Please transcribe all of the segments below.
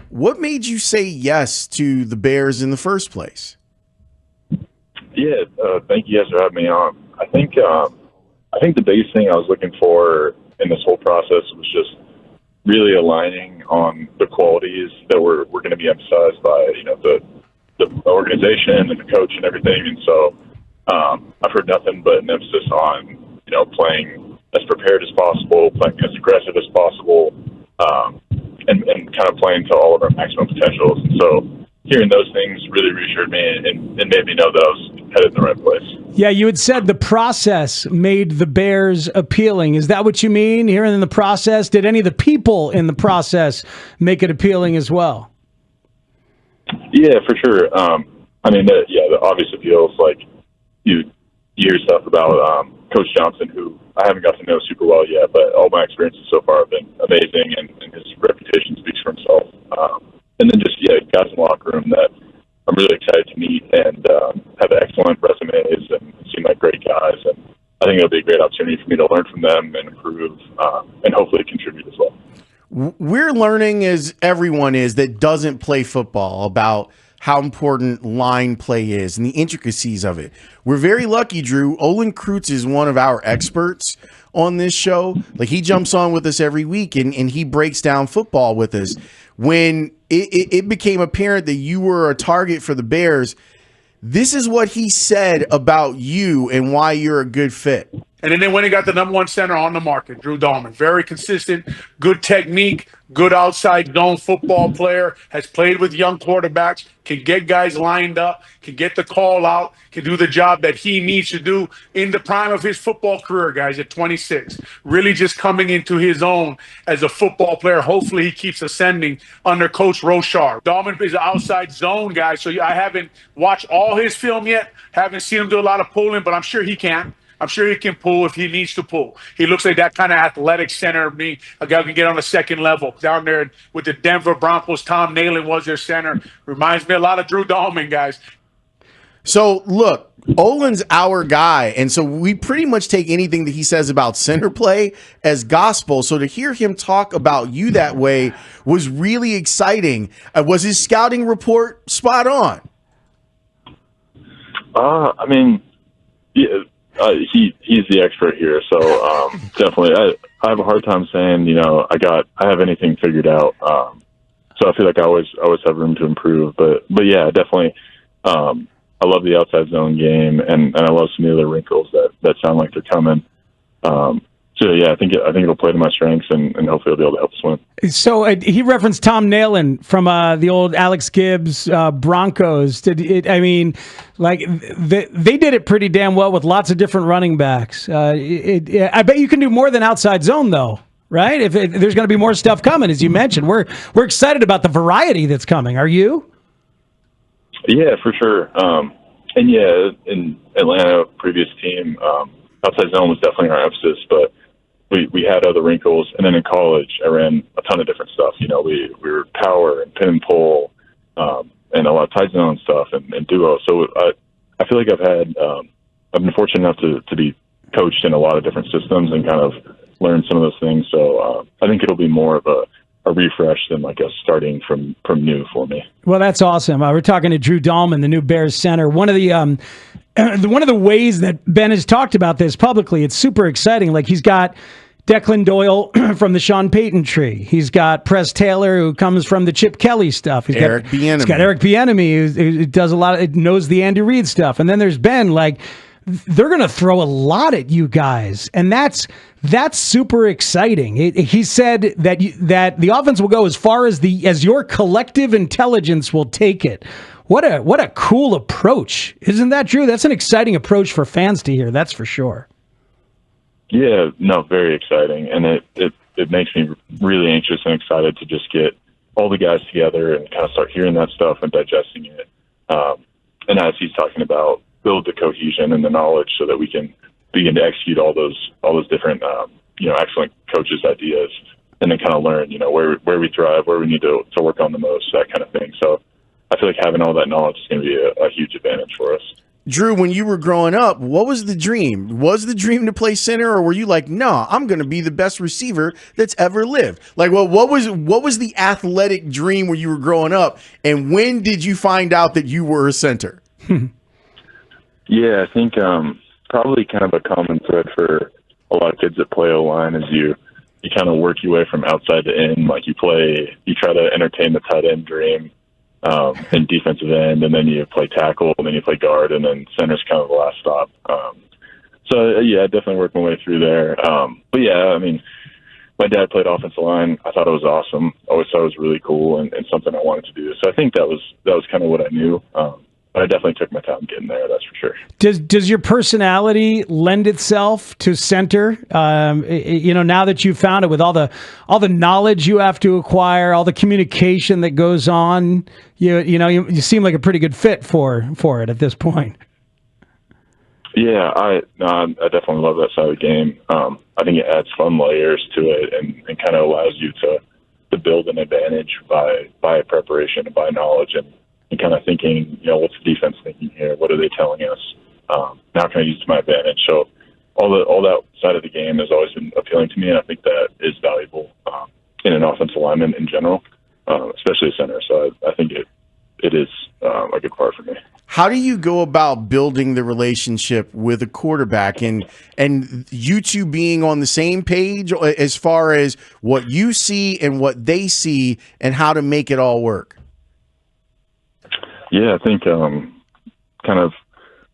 What made you say yes to the Bears in the first place? Yeah, thank you guys for having me on. I think the biggest thing I was looking for in this whole process was just really aligning on the qualities that were going to be emphasized by the organization and the coach and everything. And so I've heard nothing but an emphasis on playing as prepared as possible, playing as aggressive as possible, and kind of playing to all of our maximum potentials. And so hearing those things really reassured me and made me know that I was headed in the right place. Yeah, you had said the process made the Bears appealing. Is that what you mean? Hearing in the process, did any of the people in the process make it appealing as well? Yeah, for sure. The obvious appeals, like you hear stuff about Coach Johnson, who I haven't got to know super well yet, but all my experiences so far have been amazing, and his reputation speaks for himself. And then just, guys in the locker room that I'm really excited to meet and have excellent resumes and seem like great guys. And I think it'll be a great opportunity for me to learn from them and improve and hopefully contribute as well. We're learning, as everyone is that doesn't play football, about how important line play is and the intricacies of it. We're very lucky, Drew. Olin Kreutz is one of our experts on this show. Like, he jumps on with us every week and he breaks down football with us. When it became apparent that you were a target for the Bears, this is what he said about you and why you're a good fit. And then they went and got the number one center on the market, Drew Dalman. Very consistent, good technique, good outside zone football player, has played with young quarterbacks, can get guys lined up, can get the call out, can do the job that he needs to do in the prime of his football career, guys, at 26. Really just coming into his own as a football player. Hopefully he keeps ascending under Coach Rochar. Dalman is an outside zone guy, so I haven't watched all his film yet, haven't seen him do a lot of pulling, but I'm sure he can. I'm sure he can pull if he needs to pull. He looks like that kind of athletic center. A guy who can get on the second level. Down there with the Denver Broncos, Tom Nalen was their center. Reminds me a lot of Drew Dalman, guys. So, look, Olin's our guy, and so we pretty much take anything that he says about center play as gospel. So to hear him talk about you that way was really exciting. Was his scouting report spot on? He's the expert here, so definitely. I have a hard time saying I have anything figured out. So I feel like I always have room to improve. But yeah, definitely. I love the outside zone game, and I love some of the other wrinkles that sound like they're coming. So yeah, I think it'll play to my strengths, and hopefully it'll be able to help us win. So he referenced Tom Nalen from the old Alex Gibbs Broncos. They did it pretty damn well with lots of different running backs. I bet you can do more than outside zone, though, right? If there's going to be more stuff coming, as you mentioned, we're excited about the variety that's coming. Are you? Yeah, for sure. And yeah, in Atlanta, previous team, outside zone was definitely our emphasis, but we had other wrinkles. And then in college, I ran a ton of different stuff. We were power and pin and pull, and a lot of tight zone stuff and duo. So I feel like I've been fortunate enough to be coached in a lot of different systems and kind of learn some of those things. So I think it'll be more of a refresh than like a starting from new for me. Well, that's awesome. We're talking to Drew Dalman, the new Bears center. One of the ways that Ben has talked about this publicly, it's super exciting. Like, he's got Declan Doyle from the Sean Payton tree. He's got Press Taylor, who comes from the Chip Kelly stuff. He's got Eric Bieniemy, who does a lot of, knows the Andy Reid stuff. And then there's Ben. Like, they're going to throw a lot at you guys, and that's super exciting. He said that the offense will go as far as your collective intelligence will take it. What a cool approach. Isn't that true? That's an exciting approach for fans to hear, that's for sure. Yeah, no, very exciting. And it makes me really anxious and excited to just get all the guys together and kind of start hearing that stuff and digesting it. And as he's talking about, build the cohesion and the knowledge so that we can begin to execute all those different, excellent coaches' ideas, and then kind of learn, where we thrive, where we need to work on the most, that kind of thing. So I feel like having all that knowledge is going to be a huge advantage for us. Drew, when you were growing up, what was the dream? Was the dream to play center, or were you like, no, I'm going to be the best receiver that's ever lived? Like, well, what was the athletic dream when you were growing up, and when did you find out that you were a center? Yeah, I think probably kind of a common thread for a lot of kids that play O-line is you kind of work your way from outside to in. Like you try to entertain the tight end dream and defensive end, and then you play tackle, and then you play guard, and then center's kind of the last stop. So, yeah, I definitely worked my way through there. But, yeah, I mean, my dad played offensive line. I thought it was awesome. I always thought it was really cool and something I wanted to do. So I think that was kind of what I knew. But I definitely took my time getting there, that's for sure. Does your personality lend itself to center? Now that you've found it, with all the knowledge you have to acquire, all the communication that goes on, you seem like a pretty good fit for it at this point. Yeah, I definitely love that side of the game. I think it adds fun layers to it and kind of allows you to build an advantage by preparation and by knowledge and kind of thinking, what's the defense thinking here? What are they telling us? How can I use it to my advantage? So all that side of the game has always been appealing to me, and I think that is valuable in an offensive lineman in general, especially a center. So I think it is a good part for me. How do you go about building the relationship with a quarterback and you two being on the same page as far as what you see and what they see and how to make it all work? Yeah, I think kind of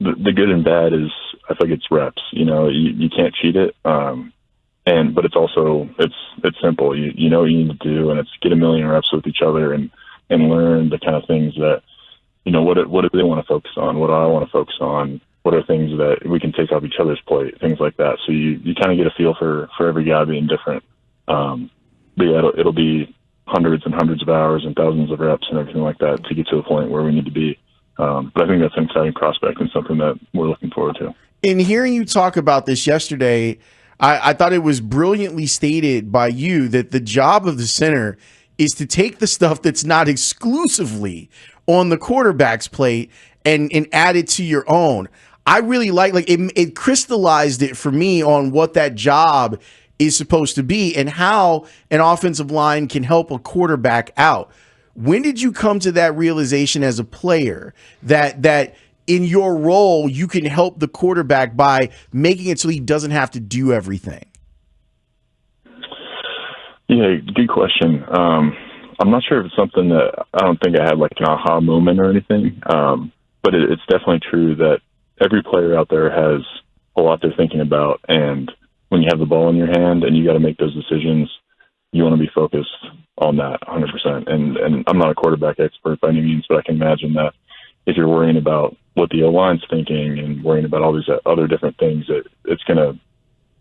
the good and bad is I think it's reps. You can't cheat it, but it's also it's simple. You know what you need to do, and it's get a million reps with each other and learn the kind of things that what do they want to focus on? What do I want to focus on? What are things that we can take off each other's plate? Things like that. So you kind of get a feel for every guy being different. But yeah, it'll be hundreds and hundreds of hours and thousands of reps and everything like that to get to the point where we need to be. But I think that's an exciting prospect and something that we're looking forward to. In hearing you talk about this yesterday, I thought it was brilliantly stated by you that the job of the center is to take the stuff that's not exclusively on the quarterback's plate and add it to your own. I really like it crystallized it for me on what that job is supposed to be and how an offensive line can help a quarterback out. When did you come to that realization as a player that in your role you can help the quarterback by making it so he doesn't have to do everything? Yeah, good question. I'm not sure if it's something that I don't think I had like an aha moment or anything, but it's definitely true that every player out there has a lot they're thinking about, and when you have the ball in your hand and you got to make those decisions, you want to be focused on that 100%. And I'm not a quarterback expert by any means, but I can imagine that if you're worrying about what the O-line's thinking and worrying about all these other different things, it's going to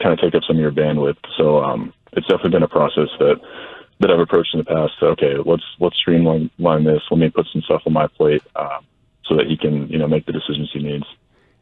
kind of take up some of your bandwidth. So it's definitely been a process that I've approached in the past. So, okay, let's streamline this. Let me put some stuff on my plate so that he can make the decisions he needs.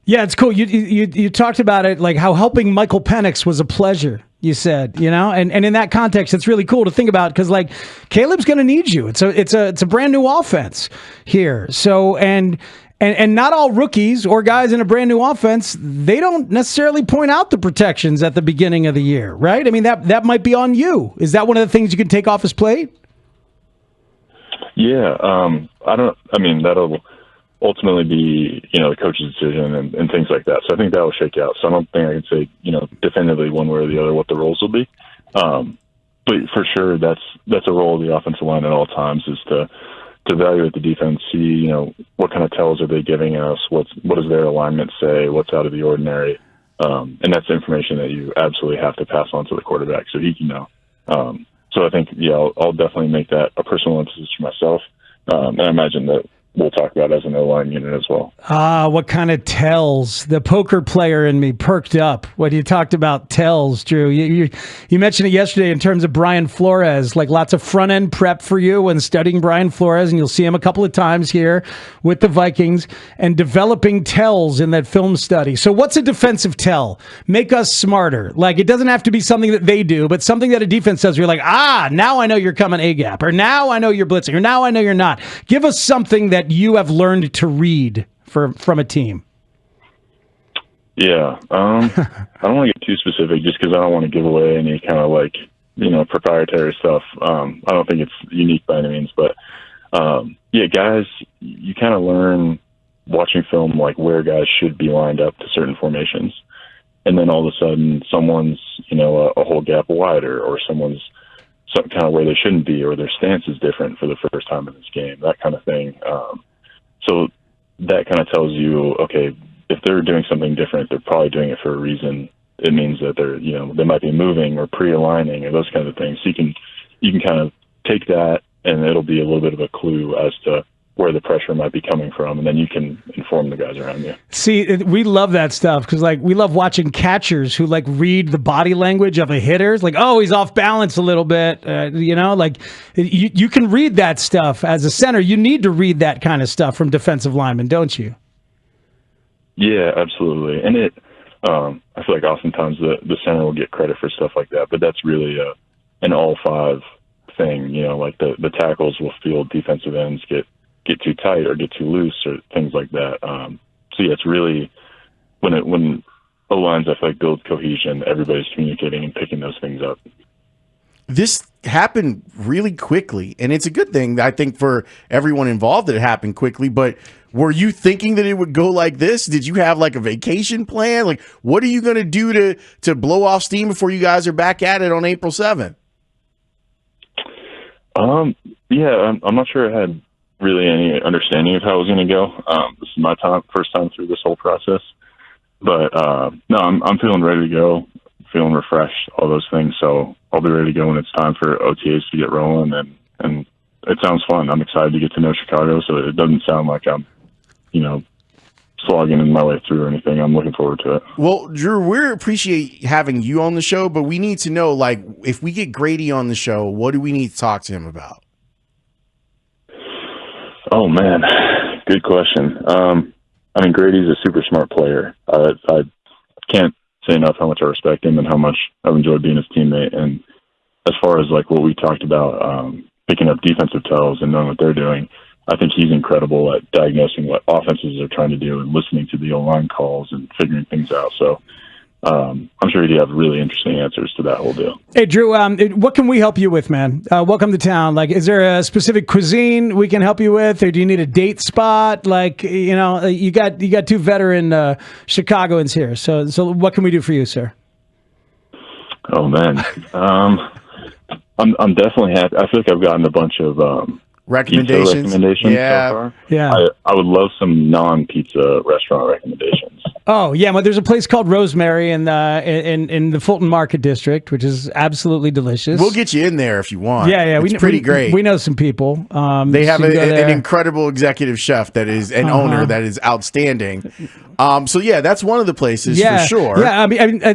Yeah, it's cool. You talked about it, like how helping Michael Penix was a pleasure, you said, and in that context, it's really cool to think about because like Caleb's going to need you. It's a brand new offense here. So, and not all rookies or guys in a brand new offense, they don't necessarily point out the protections at the beginning of the year, right? I mean, that might be on you. Is that one of the things you can take off his plate? Yeah. That'll ultimately be, the coach's decision and things like that. So I think that will shake out. So I don't think I can say, definitively one way or the other what the roles will be. But for sure, that's a role of the offensive line at all times is to evaluate the defense, see, what kind of tells are they giving us, what does their alignment say, what's out of the ordinary. And that's information that you absolutely have to pass on to the quarterback so he can know. So I think, I'll definitely make that a personal emphasis for myself. And I imagine that we'll talk about as an O-line unit as well. What kind of tells? The poker player in me perked up when you talked about tells, Drew. You mentioned it yesterday in terms of Brian Flores, like lots of front-end prep for you when studying Brian Flores, and you'll see him a couple of times here with the Vikings, and developing tells in that film study. So what's a defensive tell? Make us smarter. Like, it doesn't have to be something that they do, but something that a defense does where you're like, now I know you're coming A-gap, or now I know you're blitzing, or now I know you're not. Give us something that you have learned to read from a team. Yeah. I don't want to get too specific just because I don't want to give away any kind of like, proprietary stuff. I don't think it's unique by any means, but yeah, guys, you kind of learn watching film like where guys should be lined up to certain formations. And then all of a sudden someone's, a whole gap wider, or someone's some kind of where they shouldn't be, or their stance is different for the first time in this game, that kind of thing. So that kind of tells you, okay, if they're doing something different, they're probably doing it for a reason. It means that they're, they might be moving or pre-aligning or those kinds of things. So you can kind of take that, and it'll be a little bit of a clue as to where the pressure might be coming from, and then you can inform the guys around you. See, we love that stuff because, like, we love watching catchers who, like, read the body language of a hitter. It's like, oh, he's off balance a little bit, like, you can read that stuff as a center. You need to read that kind of stuff from defensive linemen, don't you? Yeah, absolutely. And I feel like oftentimes the center will get credit for stuff like that, but that's really an all five thing. Like the tackles will feel defensive ends get too tight or get too loose or things like that. So yeah, it's really when O-lines, I feel like, build cohesion, everybody's communicating and picking those things up. This happened really quickly, and it's a good thing, I think, for everyone involved that it happened quickly. But were you thinking that it would go like this? Did you have like a vacation plan? Like, what are you going to do to blow off steam before you guys are back at it on April 7th? Yeah, I'm not sure I had really any understanding of how it was going to go. This is my first time through this whole process, but no, I'm feeling ready to go, feeling refreshed, all those things. So I'll be ready to go when it's time for OTAs to get rolling, and it sounds fun. I'm excited to get to know Chicago, so it doesn't sound like I'm, slogging my way through or anything. I'm looking forward to it. Well, Drew, we appreciate having you on the show, but we need to know, like, if we get Grady on the show, what do we need to talk to him about? Oh, man. Good question. Grady's a super smart player. I can't say enough how much I respect him and how much I've enjoyed being his teammate. And as far as, like, what we talked about, picking up defensive tells and knowing what they're doing, I think he's incredible at diagnosing what offenses are trying to do and listening to the O-line calls and figuring things out. So I'm sure he'd have really interesting answers to that whole deal. Hey, Drew, what can we help you with, man? Welcome to town. Like, is there a specific cuisine we can help you with, or do you need a date spot? Like, you got two veteran Chicagoans here. So what can we do for you, sir? Oh, man. I'm definitely happy. I feel like I've gotten a bunch of recommendations so far. Yeah. I would love some non-pizza restaurant recommendations. Oh, yeah. Well, there's a place called Rosemary in the Fulton Market District, which is absolutely delicious. We'll get you in there if you want. Yeah. It's pretty great. We know some people. They have an incredible executive chef that is an owner that is outstanding. So yeah, that's one of the places for sure. Yeah,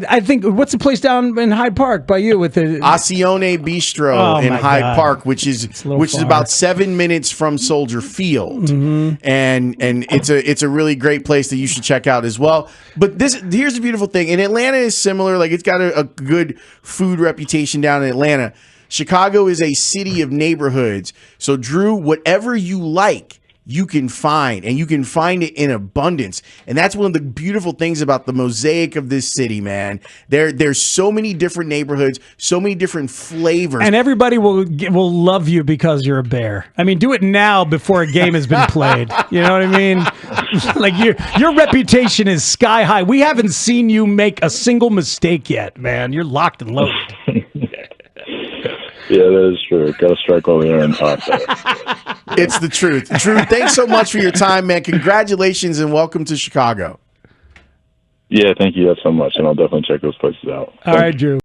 I think, what's the place down in Hyde Park by you with the Accione Bistro in Hyde Park, which is far. about 7 minutes from Soldier Field, and it's a really great place that you should check out as well. But here's the beautiful thing: in Atlanta is similar. Like, it's got a good food reputation down in Atlanta. Chicago is a city of neighborhoods. So Drew, whatever you like, you can find, and you can find it in abundance. And that's one of the beautiful things about the mosaic of this city, man. There's so many different neighborhoods, so many different flavors. And everybody will love you because you're a Bear. I mean, do it now before a game has been played. You know what I mean? Like, your reputation is sky high. We haven't seen you make a single mistake yet, man. You're locked and loaded. Yeah, that is true. Got to strike while the iron's hot there. It's the truth. Drew, thanks so much for your time, man. Congratulations and welcome to Chicago. Yeah, thank you so much, and I'll definitely check those places out. All right, Drew.